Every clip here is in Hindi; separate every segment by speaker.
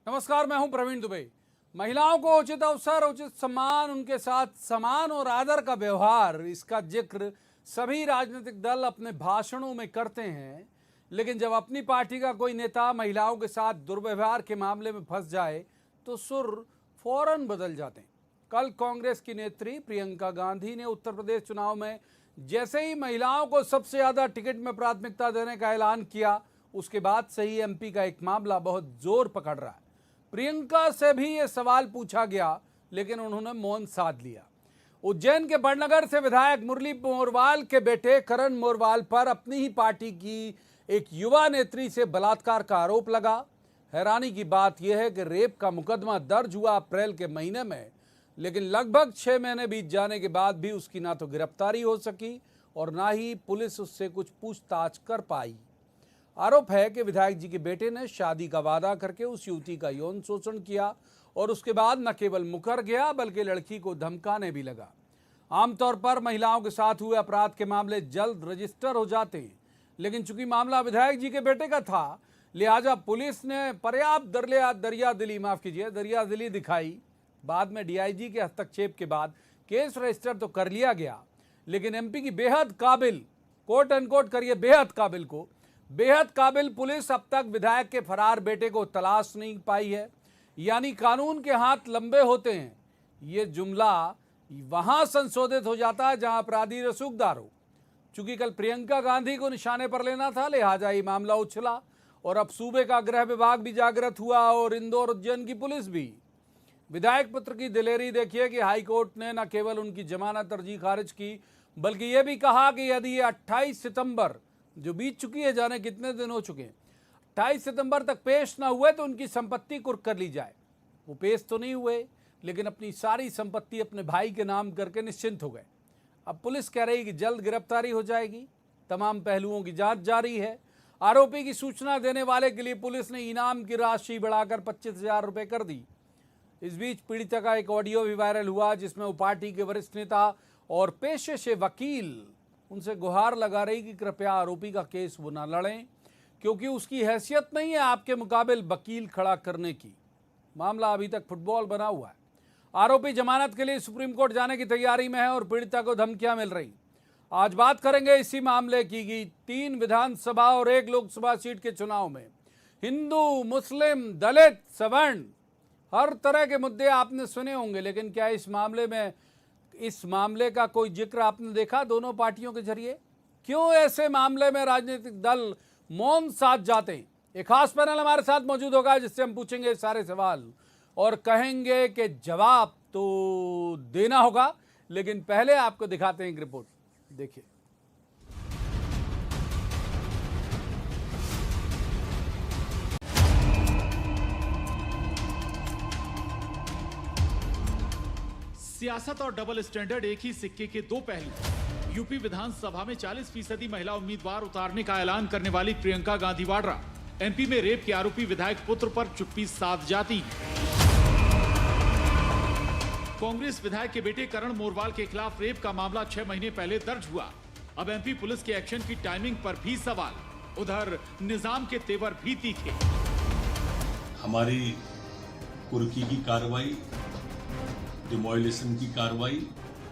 Speaker 1: नमस्कार, मैं हूं प्रवीण दुबे। महिलाओं को उचित अवसर, उचित सम्मान, उनके साथ समान और आदर का व्यवहार, इसका जिक्र सभी राजनीतिक दल अपने भाषणों में करते हैं। लेकिन जब अपनी पार्टी का कोई नेता महिलाओं के साथ दुर्व्यवहार के मामले में फंस जाए तो सुर फौरन बदल जाते हैं। कल कांग्रेस की नेत्री प्रियंका गांधी ने उत्तर प्रदेश चुनाव में जैसे ही महिलाओं को सबसे ज्यादा टिकट में प्राथमिकता देने का ऐलान किया, उसके बाद से ही एमपी का एक मामला बहुत जोर पकड़ रहा है। प्रियंका से भी ये सवाल पूछा गया, लेकिन उन्होंने मौन साध लिया। उज्जैन के बड़नगर से विधायक मुरली मोरवाल के बेटे करण मोरवाल पर अपनी ही पार्टी की एक युवा नेत्री से बलात्कार का आरोप लगा। हैरानी की बात यह है कि रेप का मुकदमा दर्ज हुआ अप्रैल के महीने में, लेकिन लगभग 6 महीने बीत जाने के बाद भी उसकी ना तो गिरफ्तारी हो सकी और ना ही पुलिस उससे कुछ पूछताछ कर पाई। आरोप है कि विधायक जी के बेटे ने शादी का वादा करके उस युवती का यौन शोषण किया और उसके बाद न केवल मुकर गया बल्कि लड़की को धमकाने भी लगा। आमतौर पर महिलाओं के साथ हुए अपराध के मामले जल्द रजिस्टर हो जाते हैं, लेकिन चूंकि मामला विधायक जी के बेटे का था, लिहाजा पुलिस ने पर्याप्त दरियादिली दिखाई। बाद में डीआईजी के हस्तक्षेप के बाद केस रजिस्टर तो कर लिया गया, लेकिन एमपी की बेहद काबिल, कोट अनकोट करिए बेहद काबिल पुलिस अब तक विधायक के फरार बेटे को तलाश नहीं पाई है। यानी कानून के हाथ लंबे होते हैं, ये जुमला वहां संशोधित हो जाता है जहां अपराधी रसूखदार हो। चूंकि कल प्रियंका गांधी को निशाने पर लेना था, लिहाजा ये मामला उछला और अब सूबे का गृह विभाग भी जागृत हुआ और इंदौर उज्जैन की पुलिस भी। विधायक पुत्र की दिलेरी देखिए कि हाईकोर्ट ने न केवल उनकी जमानत अर्जी खारिज की, बल्कि यह भी कहा कि यदि ये 28 सितंबर जो बीत चुकी है, जाने कितने दिन हो चुके हैं, 28 सितंबर तक पेश ना हुए तो उनकी संपत्ति कुर्क कर ली जाए। वो पेश तो नहीं हुए, लेकिन अपनी सारी संपत्ति अपने भाई के नाम करके निश्चिंत हो गए। अब पुलिस कह रही कि जल्द गिरफ्तारी हो जाएगी। तमाम पहलुओं की जांच जारी है। आरोपी की सूचना देने वाले के लिए पुलिस ने इनाम की राशि बढ़ाकर 25,000 रुपये कर दी। इस बीच पीड़िता का एक ऑडियो भी वायरल हुआ, जिसमें वो पार्टी के वरिष्ठ नेता और पेशे से वकील उनसे गुहार लगा रही कि कृपया आरोपी का केस वो ना लड़ें, क्योंकि उसकी हैसियत नहीं है आपके मुकाबिल वकील खड़ा करने की। मामला अभी तक फुटबॉल बना हुआ है। आरोपी जमानत के लिए सुप्रीम कोर्ट जाने की तैयारी में है और पीड़िता को धमकियां मिल रही। आज बात करेंगे इसी मामले की 3 विधानसभा और 1 लोकसभा सीट के चुनाव में हिंदू, मुस्लिम, दलित, सवर्ण, हर तरह के मुद्दे आपने सुने होंगे, लेकिन क्या इस मामले का कोई जिक्र आपने देखा दोनों पार्टियों के जरिए? क्यों ऐसे मामले में राजनीतिक दल मौन साध जाते हैं? एक खास पैनल हमारे साथ मौजूद होगा, जिससे हम पूछेंगे सारे सवाल और कहेंगे कि जवाब तो देना होगा। लेकिन पहले आपको दिखाते हैं एक रिपोर्ट, देखिए।
Speaker 2: सियासत और डबल स्टैंडर्ड एक ही सिक्के के दो पहलू। यूपी विधानसभा में 40% महिला उम्मीदवार उतारने का ऐलान करने वाली प्रियंका गांधी वाड्रा एमपी में रेप के आरोपी विधायक पुत्र पर चुप्पी साध जाती। कांग्रेस विधायक के बेटे करण मोरवाल के खिलाफ रेप का मामला 6 महीने पहले दर्ज हुआ। अब एमपी पुलिस के एक्शन की टाइमिंग पर भी सवाल। उधर निजाम के तेवर भी तीखे।
Speaker 3: हमारी कुर्की की कार्रवाई, डिमोलिशन की कार्रवाई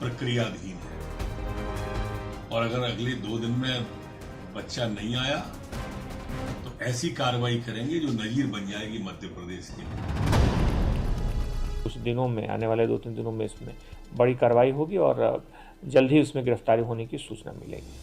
Speaker 3: प्रक्रियाधीन है और अगर अगले 2 दिन में बच्चा नहीं आया तो ऐसी कार्रवाई करेंगे जो नजीर बन जाएगी मध्य प्रदेश के लिए।
Speaker 4: कुछ दिनों में, आने वाले 2-3 दिनों में इसमें बड़ी कार्रवाई होगी और जल्द ही उसमें गिरफ्तारी होने की सूचना मिलेगी।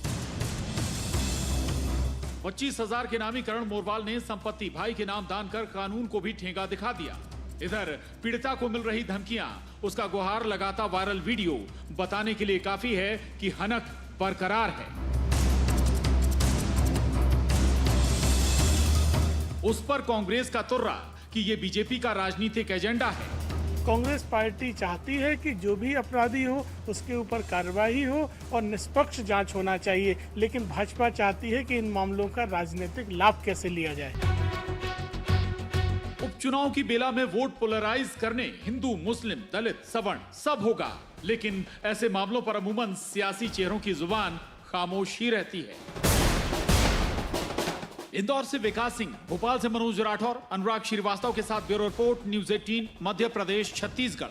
Speaker 2: 25,000 के नामी करण मोरवाल ने संपत्ति भाई के नाम दान कर कानून को भी ठेंगा दिखा दिया। इधर पीड़िता को मिल रही धमकियां, उसका गुहार लगाता वायरल वीडियो बताने के लिए काफी है कि हनक बरकरार है। उस पर कांग्रेस का तुर्रा कि ये बीजेपी का राजनीतिक एजेंडा है।
Speaker 5: कांग्रेस पार्टी चाहती है कि जो भी अपराधी हो उसके ऊपर कार्रवाई हो और निष्पक्ष जांच होना चाहिए, लेकिन भाजपा चाहती है कि इन मामलों का राजनीतिक लाभ कैसे लिया जाए।
Speaker 2: उपचुनाव की बेला में वोट पोलराइज करने हिंदू, मुस्लिम, दलित, सवर्ण सब होगा, लेकिन ऐसे मामलों पर अमूमन सियासी चेहरों की जुबान खामोश ही रहती है। इंदौर से विकास सिंह, भोपाल से मनोज राठौर, अनुराग श्रीवास्तव के साथ bureau report, news 18, Madhya Pradesh, Chhattisgarh.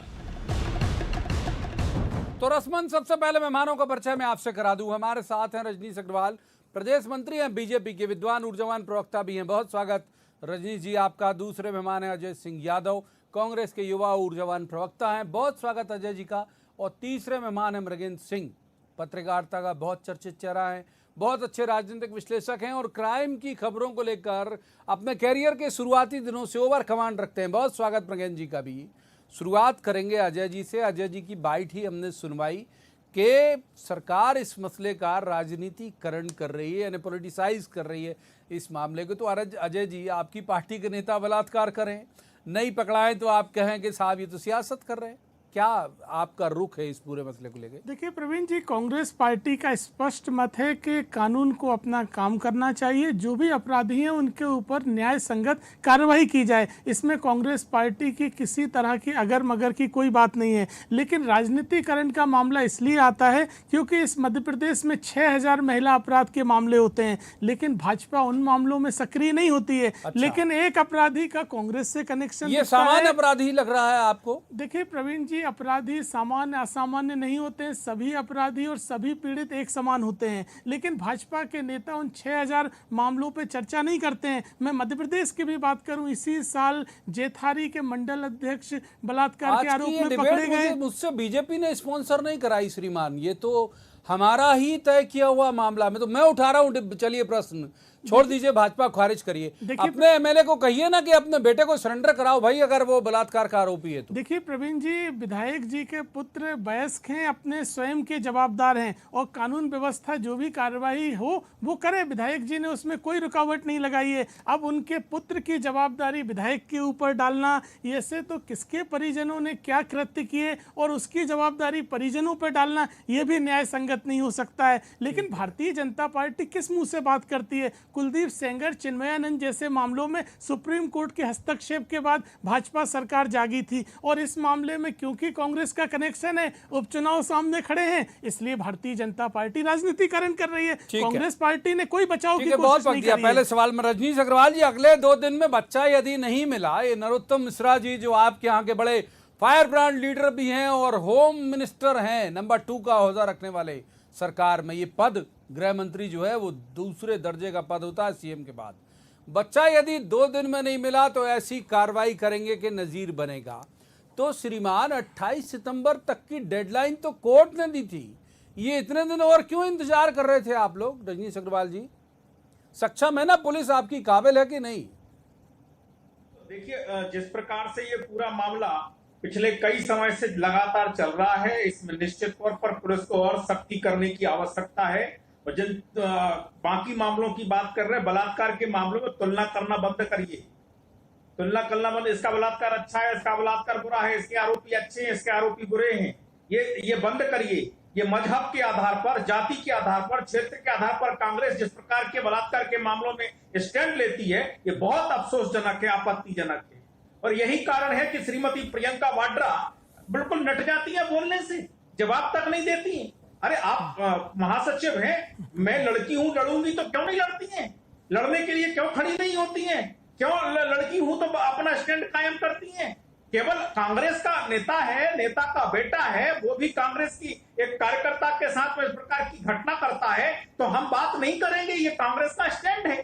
Speaker 1: तो रस्मन सबसे पहले मेहमानों का परिचय मैं आपसे करा दूं। हमारे साथ हैं रजनीश अग्रवाल, प्रदेश मंत्री हैं, बीजेपी के विद्वान ऊर्जावान प्रवक्ता भी हैं। बहुत स्वागत रजनीश जी आपका। दूसरे मेहमान हैं अजय सिंह यादव, कांग्रेस के युवा ऊर्जावान प्रवक्ता हैं। बहुत स्वागत अजय जी का। और तीसरे मेहमान हैं मृगेंद्र सिंह, पत्रकारिता का बहुत चर्चित चेहरा है, बहुत अच्छे राजनीतिक विश्लेषक हैं और क्राइम की खबरों को लेकर अपने कैरियर के शुरुआती दिनों से ओवर कमांड रखते हैं। बहुत स्वागत मृगेंद्र जी का भी। शुरुआत करेंगे अजय जी से। अजय जी की बाइट ही हमने सुनवाई कि सरकार इस मसले का राजनीतिकरण कर रही है, यानी पॉलिटिसाइज कर रही है इस मामले को। तो अजय जी, आपकी पार्टी के नेता बलात्कार करें, नहीं पकड़ाएं तो आप कहें कि साहब ये तो सियासत कर रहे हैं। क्या आपका रुख है इस पूरे मसले को लेकर?
Speaker 5: देखिए प्रवीण जी, कांग्रेस पार्टी का स्पष्ट मत है कि कानून को अपना काम करना चाहिए। जो भी अपराधी हैं उनके ऊपर न्याय संगत कार्रवाई की जाए। इसमें कांग्रेस पार्टी की किसी तरह की अगर मगर की कोई बात नहीं है। लेकिन राजनीतिकरण का मामला इसलिए आता है क्योंकि इस मध्य प्रदेश में 6000 महिला अपराध के मामले होते हैं, लेकिन भाजपा उन मामलों में सक्रिय नहीं होती है। लेकिन एक अपराधी का कांग्रेस से कनेक्शन,
Speaker 1: ये सामान्य अपराधी लग रहा है आपको?
Speaker 5: देखिए प्रवीण जी, अपराधी सामान्य असामान्य नहीं होते हैं। सभी अपराधी और सभी पीड़ित एक समान होते हैं। लेकिन भाजपा के नेता उन 6000 मामलों पे चर्चा नहीं करते हैं। मैं मध्य प्रदेश की भी बात करूं, इसी साल जेथारी के मंडल अध्यक्ष बलात्कार के आरोप में पकड़े गए।
Speaker 1: मुझसे बीजेपी ने स्पॉन्सर नहीं कराई श्रीमान, ये तो हमारा ही तय किया हुआ मामला। मैं उठा रहा हूँ। चलिए प्रश्न छोड़ दीजिए, भाजपा खारिज करिए। अपने एमएलए को कहिए ना कि अपने बेटे को सरेंडर कराओ भाई, अगर वो बलात्कार का आरोपी है तो।
Speaker 5: देखिए प्रवीण जी, विधायक जी के पुत्र वयस्क हैं, अपने स्वयं के जवाबदार हैं और कानून व्यवस्था जो भी कार्रवाई हो वो करे। विधायक जी ने उसमें कोई रुकावट नहीं लगाई है। अब उनके पुत्र की जवाबदारी विधायक के ऊपर डालना, ये से तो किसके परिजनों ने क्या कृत्य किए और उसकी जवाबदारी परिजनों पर डालना, ये भी न्याय संगत नहीं हो सकता है। लेकिन भारतीय जनता पार्टी किस मुंह से बात करती है? कुलदीप सेंगर, चिन्मयानंद जैसे मामलों में सुप्रीम कोर्ट के हस्तक्षेप के बाद भाजपा सरकार जागी थी और इस मामले में क्योंकि कांग्रेस का कनेक्शन है, उपचुनाव सामने खड़े हैं, इसलिए भारतीय जनता पार्टी राजनीतिकरण कर रही है। कांग्रेस पार्टी ने कोई बचाव की कोशिश नहीं की।
Speaker 1: पहले सवाल में रजनीश अग्रवाल जी, अगले 2 दिन में बच्चा यदि नहीं मिला, ये नरोत्तम मिश्रा जी जो आपके यहाँ के बड़े फायर ब्रांड लीडर भी हैं और होम मिनिस्टर हैं, नंबर 2 का ओहदा रखने वाले सरकार में, ये पद गृह मंत्री जो है वो दूसरे दर्जे का पद होता है सीएम के बाद। बच्चा यदि 2 दिन में नहीं मिला तो ऐसी कार्रवाई करेंगे कि नजीर बनेगा। तो श्रीमान 28 सितंबर तक की डेडलाइन तो कोर्ट ने दी थी। ये इतने दिन और क्यों इंतजार कर रहे थे आप लोग? रजनीश अग्रवाल जी, सक्षम है ना पुलिस? आपकी काबिल है कि नहीं?
Speaker 6: देखिए, जिस प्रकार से ये पूरा मामला पिछले कई समय से लगातार चल रहा है, इसमें निश्चित तौर पर पुलिस को और सख्ती करने की आवश्यकता है। और जिन बाकी मामलों की बात कर रहे हैं, बलात्कार के मामलों में तुलना करना बंद करिए। तुलना करना बंद, इसका बलात्कार अच्छा है, इसका बलात्कार बुरा है, इसके आरोपी अच्छे हैं, इसके आरोपी बुरे हैं, ये बंद करिए। ये मजहब के आधार पर, जाति के आधार पर, क्षेत्र के आधार पर कांग्रेस जिस प्रकार के बलात्कार के मामलों में स्टैंड लेती है, ये बहुत अफसोसजनक है, आपत्तिजनक है। और यही कारण है कि श्रीमती प्रियंका वाड्रा बिल्कुल नट जाती है, बोलने से जवाब तक नहीं देती है। अरे आप महासचिव हैं, मैं लड़की हूं, लड़ूंगी तो क्यों नहीं लड़ती हैं? लड़ने के लिए क्यों खड़ी नहीं होती हैं? क्यों लड़की हूं तो अपना स्टैंड कायम करती हैं? केवल कांग्रेस का नेता है, नेता का बेटा है, वो भी कांग्रेस की एक कार्यकर्ता के साथ में इस प्रकार की घटना करता है तो हम बात नहीं करेंगे? ये कांग्रेस का स्टैंड है,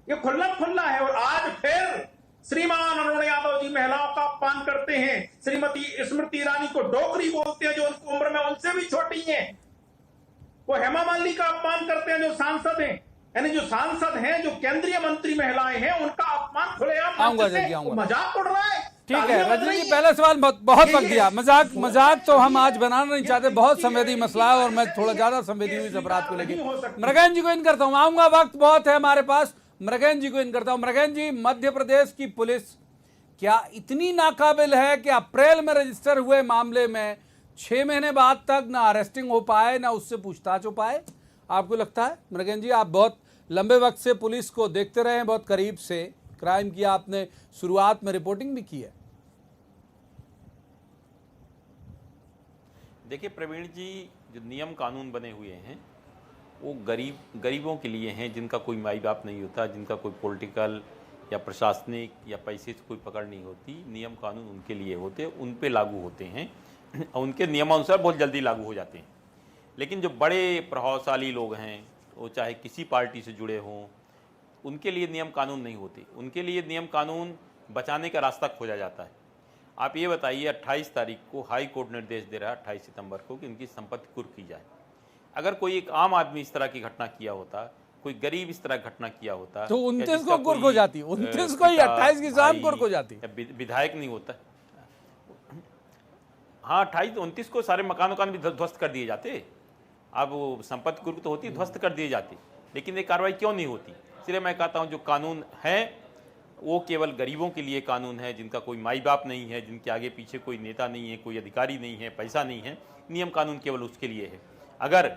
Speaker 6: ये खुल्ला खुल्ला है। और आज फिर श्रीमान अरुण यादव जी महिलाओं का अपमान करते हैं, श्रीमती स्मृति ईरानी को डोकरी बोलते हैं जो उनकी उम्र में उनसे भी छोटी हैं, वो हेमा मालिनी का अपमान करते हैं जो सांसद हैं, यानी जो सांसद हैं, जो केंद्रीय मंत्री महिलाएं हैं, उनका अपमान खुलेआम मजाक उड़ रहा है।
Speaker 1: ठीक है रजनी जी, पहला सवाल बहुत वक्त दिया। मजाक तो हम आज बनाना नहीं चाहते, बहुत संवेदी मसला है और मैं थोड़ा ज्यादा संवेदी हुई इस अपराध को लेकर। मृगेंद्र जी को इन करता हूँ, आऊंगा, वक्त बहुत है हमारे पास। मृगेंद्र जी को इन करता हूं। मृगेंद्र जी, मध्य प्रदेश की पुलिस क्या इतनी नाकाबिल है कि अप्रैल में रजिस्टर हुए मामले में 6 महीने बाद तक ना अरेस्टिंग हो पाए, ना उससे पूछताछ हो पाए? आपको लगता है? मृगेंद्र जी, आप बहुत लंबे वक्त से पुलिस को देखते रहे हैं, बहुत करीब से क्राइम की आपने शुरुआत में रिपोर्टिंग भी की है।
Speaker 7: देखिए प्रवीण जी, जो नियम कानून बने हुए हैं वो गरीबों के लिए हैं, जिनका कोई माई बाप नहीं होता, जिनका कोई पॉलिटिकल या प्रशासनिक या पैसे से कोई पकड़ नहीं होती। नियम कानून उनके लिए होते, उन पे लागू होते हैं और उनके नियमानुसार बहुत जल्दी लागू हो जाते हैं। लेकिन जो बड़े प्रभावशाली लोग हैं, वो चाहे किसी पार्टी से जुड़े हों, उनके लिए नियम कानून नहीं होते। उनके लिए नियम कानून बचाने का रास्ता खोजा जाता है। आप ये बताइए, 28 तारीख को हाई कोर्ट निर्देश दे रहा है 28 सितंबर को कि इनकी संपत्ति कुर्क की जाए। अगर कोई एक आम आदमी इस तरह की घटना किया होता, कोई गरीब इस तरह घटना किया होता,
Speaker 1: तो 29 को कुर्क हो जाती, 29 को ही 28 की शाम कुर्क हो जाती।
Speaker 7: विधायक नहीं होता। हाँ, 28-29 को सारे मकान भी ध्वस्त कर दिए जाते। अब वो संपत्ति कुर्क तो होती, ध्वस्त कर दिए जाते, लेकिन ये कार्रवाई क्यों नहीं होती? इसलिए मैं कहता हूँ जो कानून है वो केवल गरीबों के लिए कानून है, जिनका कोई माई बाप नहीं है, जिनके आगे पीछे कोई नेता नहीं है, कोई अधिकारी नहीं है, पैसा नहीं है। नियम कानून केवल उसके लिए है। अगर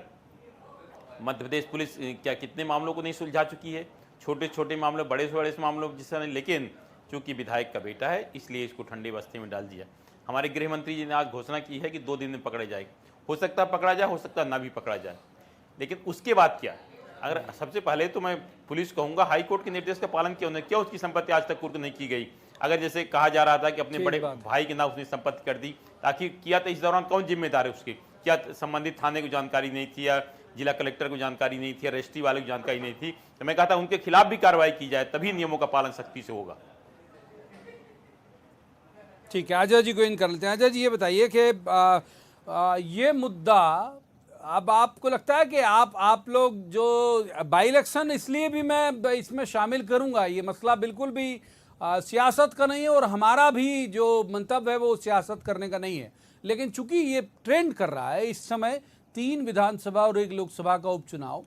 Speaker 7: मध्य प्रदेश पुलिस क्या कितने मामलों को नहीं सुलझा चुकी है, छोटे छोटे मामले, बड़े से बड़े मामलों जिससे, लेकिन चूंकि विधायक का बेटा है इसलिए इसको ठंडे बस्ते में डाल दिया। हमारे गृह मंत्री जी ने आज घोषणा की है कि 2 दिन में पकड़े जाएगा। हो सकता है पकड़ा जाए, हो सकता है ना भी पकड़ा जाए, लेकिन उसके बाद क्या? अगर सबसे पहले तो मैं पुलिस कहूंगा, हाई कोर्ट के निर्देश का पालन क्यों नहीं किया? उसकी संपत्ति आज तक कुर्क नहीं की गई। अगर जैसे कहा जा रहा था कि अपने बड़े भाई के नाम उसने संपत्ति कर दी, ताकि किया तो इस दौरान कौन जिम्मेदार है उसके? क्या संबंधित थाने को जानकारी नहीं थी, या जिला कलेक्टर को जानकारी नहीं थी, या रजिस्ट्री वाले को जानकारी नहीं थी? तो मैं कहता उनके खिलाफ भी कार्रवाई की जाए, तभी नियमों का पालन सख्ती से होगा।
Speaker 1: ठीक है, अजय जी को इन कर लेते हैं। अजय जी, ये बताइए कि ये मुद्दा, अब आपको लगता है कि आप लोग जो बाई इलेक्शन, इसलिए भी मैं इसमें शामिल करूंगा, ये मसला बिल्कुल भी सियासत का नहीं है और हमारा भी जो मंतव्य है वो सियासत करने का नहीं है, लेकिन चूंकि ये ट्रेंड कर रहा है इस समय 3 विधानसभा और 1 लोकसभा का उपचुनाव,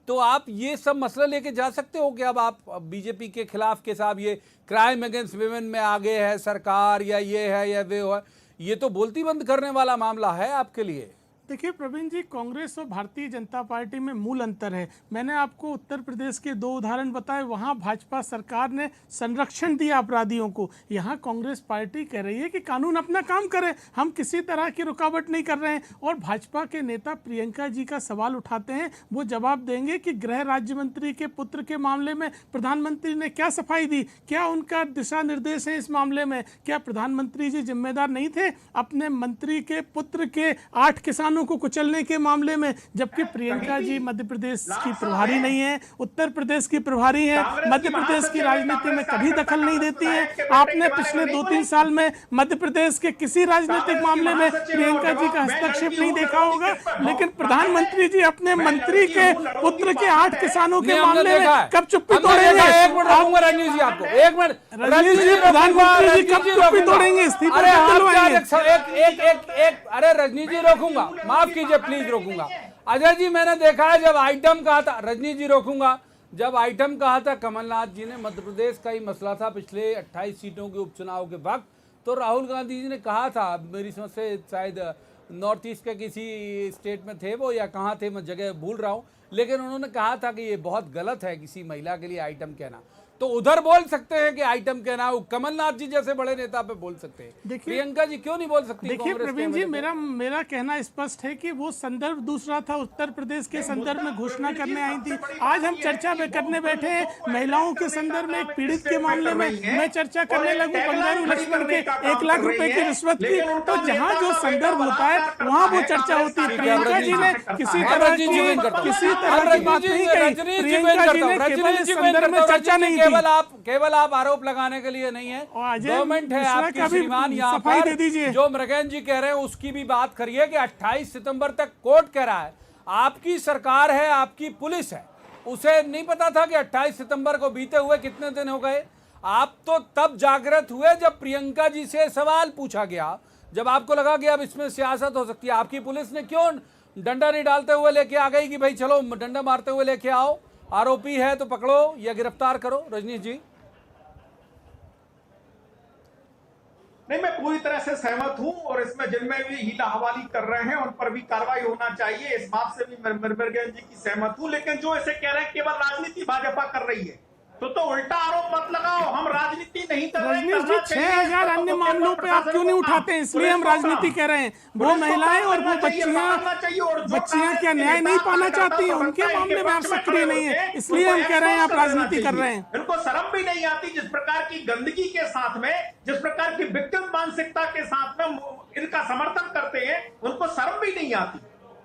Speaker 1: तो आप ये सब मसला लेके जा सकते हो कि अब आप बीजेपी के खिलाफ के साथ ये क्राइम अगेंस्ट विमेन में आगे है सरकार, या ये है या वे है, ये तो बोलती बंद करने वाला मामला है आपके लिए।
Speaker 5: देखिए प्रवीण जी, कांग्रेस और भारतीय जनता पार्टी में मूल अंतर है। मैंने आपको उत्तर प्रदेश के 2 उदाहरण बताए, वहां भाजपा सरकार ने संरक्षण दिया अपराधियों को। यहां कांग्रेस पार्टी कह रही है कि कानून अपना काम करे, हम किसी तरह की रुकावट नहीं कर रहे हैं। और भाजपा के नेता प्रियंका जी का सवाल उठाते हैं, वो जवाब देंगे कि गृह राज्य मंत्री के पुत्र के मामले में प्रधानमंत्री ने क्या सफाई दी, क्या उनका दिशा निर्देश है इस मामले में? क्या प्रधानमंत्री जी जिम्मेदार नहीं थे अपने मंत्री के पुत्र के 8 किसान को कुचलने के मामले में? जबकि प्रियंका जी मध्य प्रदेश की प्रभारी नहीं है, उत्तर प्रदेश की प्रभारी है, मध्य प्रदेश की राजनीति में कभी दखल नहीं देती है। आपने पिछले 2-3 साल में मध्य प्रदेश के किसी राजनीतिक मामले में प्रियंका जी का हस्तक्षेप नहीं देखा होगा, लेकिन प्रधानमंत्री जी अपने मंत्री के पुत्र के 8 किसानों के मामले में कब चुप्पी तोड़ेंगे?
Speaker 1: एक मिनट दूंगा रजनीश जी आपको, 1 मिनट।
Speaker 5: रजनीश जी, प्रधानमंत्री जी कब चुप्पी तोड़ेंगे? इस्तीफा दिलवाएंगे?
Speaker 1: अरे रजनीश जी रोकूंगा, माफ कीजिए प्लीज रोकूंगा। अजय जी, मैंने देखा है जब आइटम कहा था, रजनीश जी रोकूंगा, जब आइटम कहा था कमलनाथ जी ने, मध्य प्रदेश का ही मसला था पिछले 28 सीटों के उपचुनाव के वक्त, तो राहुल गांधी जी ने कहा था, मेरी समझ से शायद नॉर्थ ईस्ट के किसी स्टेट में थे वो, या कहाँ थे मैं जगह भूल रहा हूँ, लेकिन उन्होंने कहा था कि ये बहुत गलत है किसी महिला के लिए आइटम कहना। तो उधर बोल सकते हैं कि आइटम कहना, कमलनाथ जी जैसे बड़े नेता पे बोल सकते हैं, प्रियंका जी क्यों नहीं बोल सकती?
Speaker 5: देखिए प्रवीण जी, मेरा कहना स्पष्ट है कि वो संदर्भ दूसरा था। उत्तर प्रदेश के संदर्भ में घोषणा करने आई थी। आज हम चर्चा करने बैठे हैं महिलाओं के संदर्भ में, एक पीड़ित के मामले में मैं चर्चा करने लगूं बंगारू लक्ष्मण के 1 लाख रुपए की रिश्वत की, तो जहाँ जो संदर्भ होता है वहाँ वो चर्चा होती है। प्रियंका जी ने किसी तरह की बात नहीं कही, प्रियंका जी ने केवल इस संदर्भ में चर्चा नहीं की।
Speaker 1: केवल आप आरोप लगाने के लिए नहीं है, गवर्नमेंट है आपकी श्रीमान, यहाँ पर जो मृगेन जी कह रहे हैं उसकी भी बात करिए कि 28 सितंबर तक कोर्ट कह रहा है, आपकी सरकार है, आपकी पुलिस है, उसे नहीं पता था कि 28 सितंबर को बीते हुए कितने दिन हो गए? आप तो तब जागृत हुए जब प्रियंका जी से सवाल पूछा गया, जब आपको लगा कि अब इसमें सियासत हो सकती है। आपकी पुलिस ने क्यों डंडा नहीं डालते हुए लेके आ गई कि भाई चलो डंडा मारते हुए लेके आओ, आरोपी है तो पकड़ो या गिरफ्तार करो? रजनीश जी।
Speaker 6: नहीं, मैं पूरी तरह से सहमत हूं, और इसमें जिनमें भी हीला हवाली कर रहे हैं उन पर भी कार्रवाई होना चाहिए, इस बात से भी मृगेन जी की सहमत हूं। लेकिन जो ऐसे कह रहे हैं केवल राजनीति भाजपा कर रही है, तो उल्टा आरोप मत लगाओ, हम राजनीति नहीं कर रहे।
Speaker 5: रजनीश जी, 6000 अन्य मामलों पे आप क्यों नहीं उठाते हैं? इसलिए हम राजनीति कह रहे हैं। वो महिलाएं और वो बच्चियां क्या न्याय नहीं पाना चाहती हैं? उनके मामले में आप सक्रिय नहीं है, इसलिए हम कह रहे हैं आप राजनीति कर रहे हैं।
Speaker 6: इनको शर्म भी नहीं आती, जिस प्रकार की गंदगी के साथ में, जिस प्रकार की विक्टिम मानसिकता के साथ में इनका समर्थन करते हैं, उनको शर्म भी नहीं आती।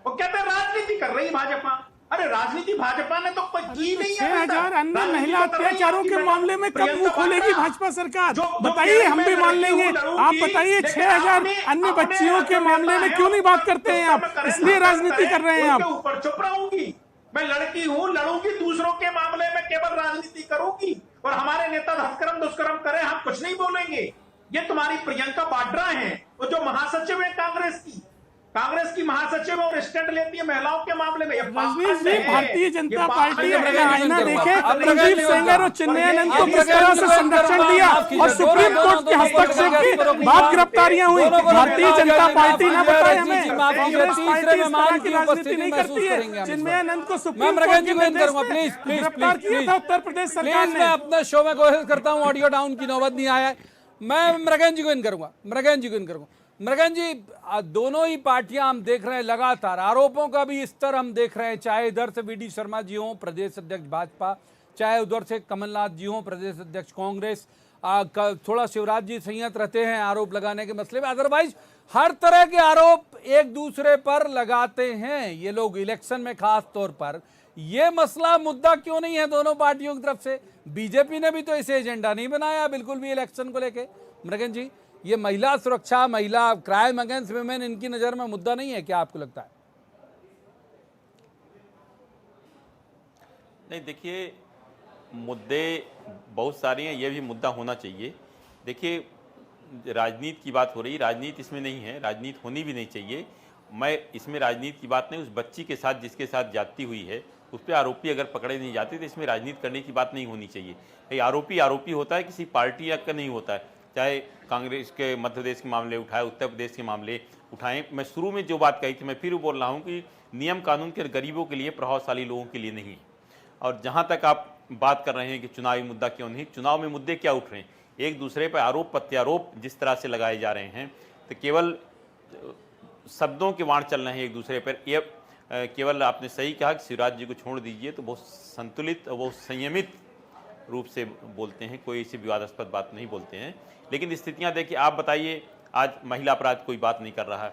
Speaker 6: वो कहते हैं राजनीति कर रही भाजपा। अरे राजनीति भाजपा ने तो कोई की नहीं है।
Speaker 5: 6000 अन्य महिला अत्याचारों के मामले में कब मुंह खोलेगी भाजपा सरकार? बताइए, हम भी मान लेंगे। आप बताइए, 6000 अन्य बच्चियों के मामले में क्यों नहीं बात करते हैं आप? इसलिए राजनीति कर रहे हैं आप।
Speaker 6: ऊपर चुप रहूंगी, मैं लड़की हूं, लड़ूंगी, दूसरों के मामले में केवल राजनीति करूंगी, और हमारे नेता धर्म दुष्कर्म करें हम कुछ नहीं बोलेंगे। ये तुम्हारी प्रियंका वाड्रा है, वो जो महासचिव है कांग्रेस की महासचिव और स्टैंड लेती है महिलाओं के मामले में।
Speaker 5: रजनीश जी, भारतीय जनता पार्टी अपना आईना देखे, कुलदीप सेंगर और चिन्मयानंद को किस तरह से संरक्षण दिया और सुप्रीम कोर्ट के हस्तक्षेप के बाद गिरफ्तारियां हुई। भारतीय जनता पार्टी ने बताया हमें कांग्रेस पार्टी इस तरह की राजनीति नहीं करती है। चिन्मयानंद को सुप्रीम कोर्ट के निर्देश से गिरफ्तार किया था उत्तर प्रदेश सरकार ने।
Speaker 1: मैं अपने शो में कोशिश करता हूँ, ऑडियो डाउन की नौबत नहीं आया। मैं मृगेन जी को इन करूंगा। मृगेन जी, दोनों ही पार्टियां हम देख रहे हैं लगातार आरोपों का भी स्तर हम देख रहे हैं, चाहे इधर से वीडी शर्मा जी हों प्रदेश अध्यक्ष भाजपा, चाहे उधर से कमलनाथ जी हों प्रदेश अध्यक्ष कांग्रेस। थोड़ा शिवराज जी संयत रहते हैं आरोप लगाने के मसले में, अदरवाइज हर तरह के आरोप एक दूसरे पर लगाते हैं ये लोग इलेक्शन में। खास तौर पर ये मसला मुद्दा क्यों नहीं है दोनों पार्टियों की तरफ से? बीजेपी ने भी तो इसे एजेंडा नहीं बनाया बिल्कुल भी इलेक्शन को लेके। मृगेन जी, ये महिला सुरक्षा, महिला क्राइम अगेंस्ट विमेन, इनकी नजर में मुद्दा नहीं है क्या, आपको लगता है?
Speaker 7: नहीं, देखिए, मुद्दे बहुत सारे हैं, ये भी मुद्दा होना चाहिए। देखिए, राजनीति की बात हो रही, राजनीति इसमें नहीं है, राजनीति होनी भी नहीं चाहिए। मैं इसमें राजनीति की बात नहीं, उस बच्ची के साथ जिसके साथ जाती हुई है उस पर आरोपी अगर पकड़े नहीं जाते तो इसमें राजनीति करने की बात नहीं होनी चाहिए। आरोपी होता है, किसी पार्टी का नहीं होता है। चाहे कांग्रेस के मध्य प्रदेश के मामले उठाए, उत्तर प्रदेश के मामले उठाएं। मैं शुरू में जो बात कही थी मैं फिर बोल रहा हूं कि नियम कानून के गरीबों के लिए, प्रभावशाली लोगों के लिए नहीं। और जहां तक आप बात कर रहे हैं कि चुनावी मुद्दा क्यों नहीं, चुनाव में मुद्दे क्या उठ रहे हैं? एक दूसरे पर आरोप प्रत्यारोप जिस तरह से लगाए जा रहे हैं, तो केवल शब्दों के वाण चल रहे हैं एक दूसरे पर। ये केवल आपने सही कहा कि शिवराज जी को छोड़ दीजिए, तो बहुत संतुलित और बहुत संयमित रूप से बोलते हैं, कोई ऐसी विवादास्पद बात नहीं बोलते हैं। लेकिन स्थितियां देखिए, आप बताइए, आज महिला अपराध कोई बात नहीं कर रहा है,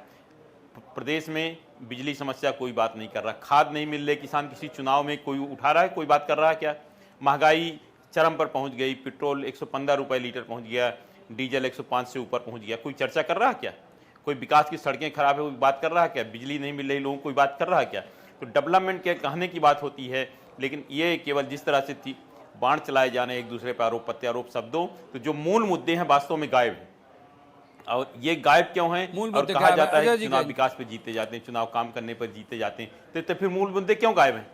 Speaker 7: प्रदेश में बिजली समस्या कोई बात नहीं कर रहा, खाद नहीं मिल रही, किसान किसी चुनाव में कोई उठा रहा है, कोई बात कर रहा है क्या? महंगाई चरम पर पहुंच गई, पेट्रोल 115 रुपये लीटर पहुंच गया, डीजल 105 से ऊपर पहुंच गया, कोई चर्चा कर रहा है क्या? कोई विकास की सड़कें खराब है, कोई बात कर रहा है क्या? बिजली नहीं मिल रही लोगों को, कोई बात कर रहा है क्या? तो डेवलपमेंट के कहने की बात होती है, लेकिन ये केवल जिस तरह से बाण चलाए जाने एक दूसरे पर आरोप प्रत्यारोप शब्दों, तो जो मूल मुद्दे हैं वास्तव में गायब हैं। और ये गायब क्यों हैं? और कहा जाता है चुनाव विकास पे जीते जाते हैं, चुनाव काम करने पर जीते जाते हैं, तो फिर मूल मुद्दे क्यों गायब हैं?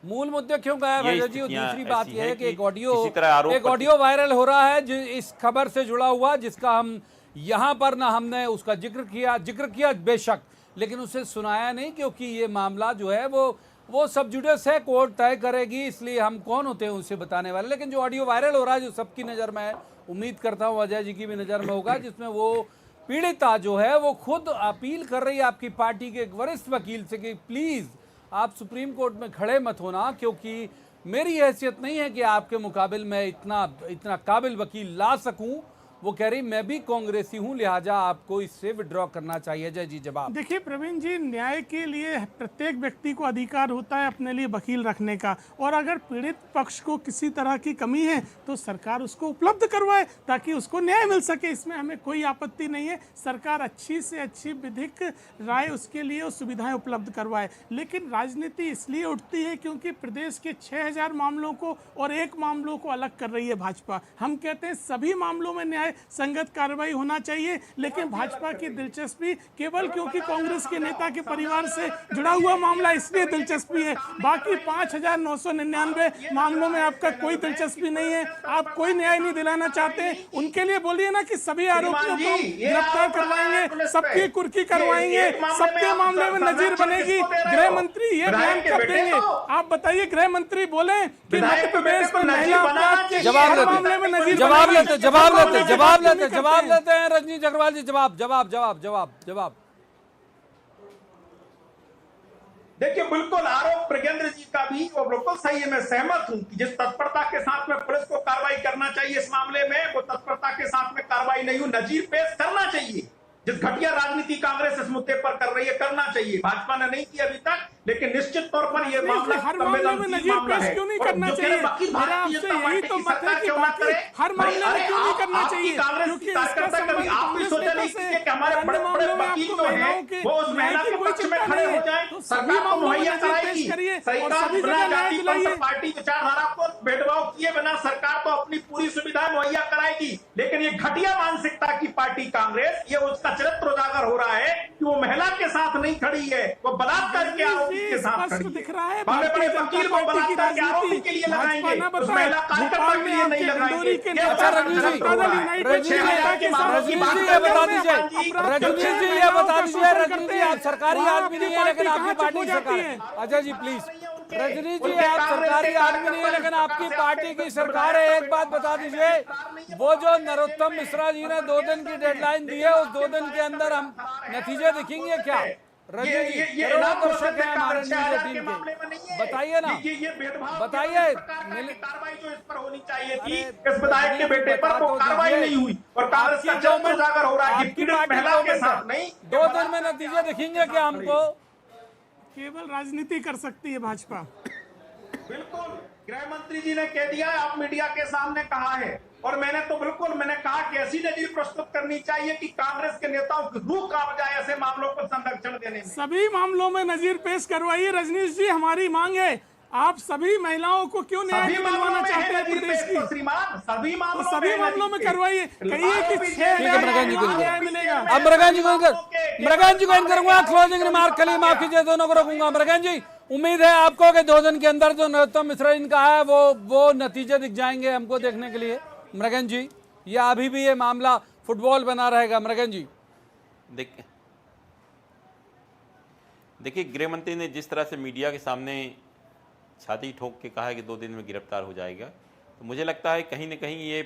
Speaker 1: मूल मुद्दे क्यों गायब है जी? दूसरी बात यह है कि एक ऑडियो वायरल हो रहा है इस खबर से जुड़ा हुआ, जिसका हम यहाँ पर ना हमने उसका जिक्र किया बेशक, लेकिन उसे सुनाया नहीं, क्योंकि ये मामला जो है वो सब जुडिस है, कोर्ट तय करेगी, इसलिए हम कौन होते हैं उसे बताने वाले। लेकिन जो ऑडियो वायरल हो रहा है, जो सबकी नज़र में है, उम्मीद करता हूँ अजय जी की भी नज़र में होगा, जिसमें वो पीड़िता जो है वो खुद अपील कर रही है आपकी पार्टी के एक वरिष्ठ वकील से कि प्लीज़ आप सुप्रीम कोर्ट में खड़े मत होना, क्योंकि मेरी हैसियत नहीं है कि आपके मुकाबिल में इतना काबिल वकील ला सकूं। वो कह रही मैं भी कांग्रेसी हूं, लिहाजा आपको इससे विड्रॉ करना चाहिए। जय जी, जवाब।
Speaker 5: देखिए प्रवीण जी, न्याय के लिए प्रत्येक व्यक्ति को अधिकार होता है अपने लिए वकील रखने का, और अगर पीड़ित पक्ष को किसी तरह की कमी है तो सरकार उसको उपलब्ध करवाए ताकि उसको न्याय मिल सके। इसमें हमें कोई आपत्ति नहीं है, सरकार अच्छी से अच्छी विधिक राय उसके लिए और सुविधाएं उपलब्ध करवाए। लेकिन राजनीति इसलिए उठती है क्योंकि प्रदेश के 6000 मामलों को और एक मामलों को अलग कर रही है भाजपा। हम कहते हैं सभी मामलों में न्याय न्याय संगत कार्रवाई होना चाहिए। लेकिन भाजपा की दिलचस्पी केवल क्योंकि कांग्रेस के नेता के परिवार से जुड़ा हुआ मामला इसलिए दिलचस्पी है, बाकी 5,999 मामलों में आपका कोई दिलचस्पी नहीं है, आप कोई न्याय नहीं दिलाना चाहते। उनके लिए बोलिए ना कि सभी आरोपियों को गिरफ्तार करवाएंगे, सबकी कुर्की करवाएंगे, सबके मामले में नजीर बनेगी। गृह मंत्री ये बयान कब देंगे? आप बताइए, गृह मंत्री बोले कि मध्य प्रदेश में महिला अपराध के मामले में नजीर
Speaker 1: जवाब लेते हैं रजनीश अग्रवाल जी। जवाब।
Speaker 6: देखिए, बिल्कुल आरोप प्रज्ञेंद्र जी का भी वो बिल्कुल सही है। मैं सहमत हूं कि जिस तत्परता के साथ में पुलिस को कार्रवाई करना चाहिए इस मामले में, वो तत्परता के साथ में कार्रवाई नहीं हुई। नजीर पेश करना चाहिए। जिस घटिया राजनीति कांग्रेस इस मुद्दे पर कर रही है, करना चाहिए। भाजपा ने नहीं किया अभी तक, लेकिन निश्चित तौर पर यह मामला
Speaker 5: हर मामले में नजीर पेश क्यों नहीं करना चाहिए? मेरा आपसे यही तो मत है कि बाकी हर मामले में क्यों नहीं करना चाहिए? क्योंकि इसका संबंध कांग्रेस नेता से अन्य मामलों में आपको महिलाओं के न्याय की कोई चिंता नहीं है, तो सभी मामलों में नजीर पेश करिए और सभी जगह न्याय दिलाइए।
Speaker 6: पार्टी विचारधारा को भेदभाव किए बिना सरकार तो अपनी पूरी सुविधा मुहैया कराएगी, लेकिन ये घटिया मानसिकता की पार्टी कांग्रेस, ये उसका चरित्र उजागर हो रहा है कि वो महिला के साथ नहीं खड़ी है, वो बलात्कार के आरोपी के साथ खड़ी है।
Speaker 5: दिख रहा है
Speaker 6: बड़े वकील को बलात्कार के आरोपी के लिए लगाएंगे, उस महिला कार्यकर्ता के लिए नहीं लगाएंगे।
Speaker 1: अच्छा रजनीश जी ये बता दीजिए, रजनीश जी आप सरकारी आदमी नहीं है लेकिन आपकी पार्टी सरकार है। अच्छा जी प्लीज, रजनीश जी आप सरकारी आदमी नहीं है लेकिन आपकी पार्टी की सरकार है। एक बात बता दीजिए, वो जो नरोत्तम मिश्रा जी ने 2 दिन की डेडलाइन दी है, उस 2 दिन के अंदर हम नतीजे दिखेंगे क्या? रजनीश जी, दर्शक है हमारे न्यूज़ 18 के, बताइए ना, बताइए।
Speaker 6: कार्रवाई जो इस पर होनी चाहिए थी, इस विधायक के बेटे पर वो कार्रवाई नहीं हुई और कांग्रेस का चरित्र उजागर हो रहा है कि पीड़ित महिला के साथ नहीं।
Speaker 1: 2 दिन में नतीजे दिखेंगे क्या हमको?
Speaker 5: केवल राजनीति कर सकती है भाजपा।
Speaker 6: बिल्कुल, गृह मंत्री जी ने कह दिया है, आप मीडिया के सामने कहा है, और मैंने कहा कि ऐसी नजीर प्रस्तुत करनी चाहिए कि कांग्रेस के नेताओं की रूह कांप जाए ऐसे मामलों को संरक्षण देने में।
Speaker 5: सभी मामलों में नजीर पेश करवाइए रजनीश जी, हमारी मांग है। आप सभी महिलाओं को क्यों न्याय दिलवाना चाहते हैं प्रदेश की?
Speaker 6: श्रीमान, सभी
Speaker 5: मामलों में करवाइए, कहिए कि 6 न्याय मिलेगा।
Speaker 1: अब मृगान जी को करूंगा क्लोजिंग रिमार्क, कली माफ कीजिए, दोनों को रोकूंगा। मृगान जी, उम्मीद है आपको कि 2 दिन के अंदर जो नरोत्तम मिश्रा इनका है वो नतीजे दिख जाएंगे हमको देखने के लिए। मृगान जी, या अभी भी ये मामला फुटबॉल बना रहेगा? मृगान जी
Speaker 7: देखिए, गृह मंत्री ने जिस तरह से मीडिया के सामने छाती ठोक के कहा है कि 2 दिन में गिरफ्तार हो जाएगा, तो मुझे लगता है कहीं ना कहीं ये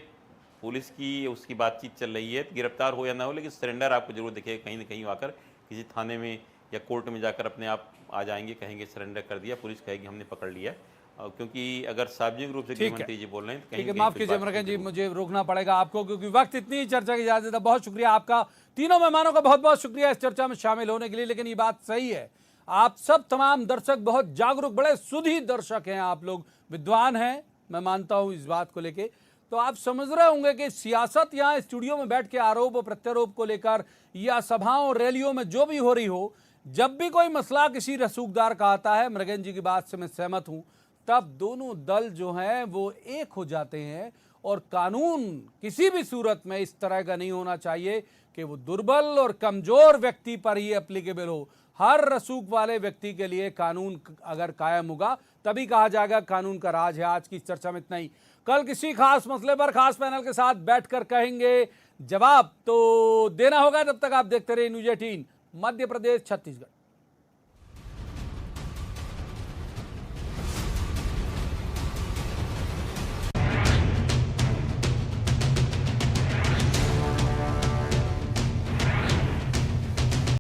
Speaker 7: पुलिस की उसकी बातचीत चल रही है। गिरफ्तार हो या ना हो, लेकिन सरेंडर आपको जरूर दिखेगा कहीं ना कहीं आकर किसी थाने में या कोर्ट में जाकर अपने आप आ जाएंगे, कहेंगे सरेंडर कर दिया, पुलिस कहेगी हमने पकड़ लिया। क्योंकि अगर सार्वजनिक रूप से गृह मंत्री जी बोल रहे हैं,
Speaker 1: ठीक है, माफ कीजिए मृगान जी, मुझे रोकना पड़ेगा आपको क्योंकि वक्त इतनी ही चर्चा की इजाजत है। बहुत शुक्रिया आपका, तीनों मेहमानों का बहुत बहुत शुक्रिया इस चर्चा में शामिल होने के लिए। लेकिन ये बात सही है, आप सब तमाम दर्शक बहुत जागरूक, बड़े सुधी दर्शक हैं, आप लोग विद्वान हैं, मैं मानता हूं इस बात को लेके। तो आप समझ रहे होंगे कि सियासत यहाँ स्टूडियो में बैठ के आरोप और प्रत्यारोप को लेकर या सभाओं रैलियों में जो भी हो रही हो, जब भी कोई मसला किसी रसूखदार का आता है, मृगान जी की बात से मैं सहमत हूं, तब दोनों दल जो हैं वो एक हो जाते हैं। और कानून किसी भी सूरत में इस तरह का नहीं होना चाहिए कि वो दुर्बल और कमजोर व्यक्ति पर ही एप्लीकेबल हो। हर रसूख वाले व्यक्ति के लिए कानून अगर कायम होगा तभी कहा जाएगा कानून का राज है। आज की इस चर्चा में इतना ही। कल किसी खास मसले पर खास पैनल के साथ बैठकर कहेंगे, जवाब तो देना होगा। तब तक आप देखते रहिए न्यूज़ 18 मध्य प्रदेश छत्तीसगढ़।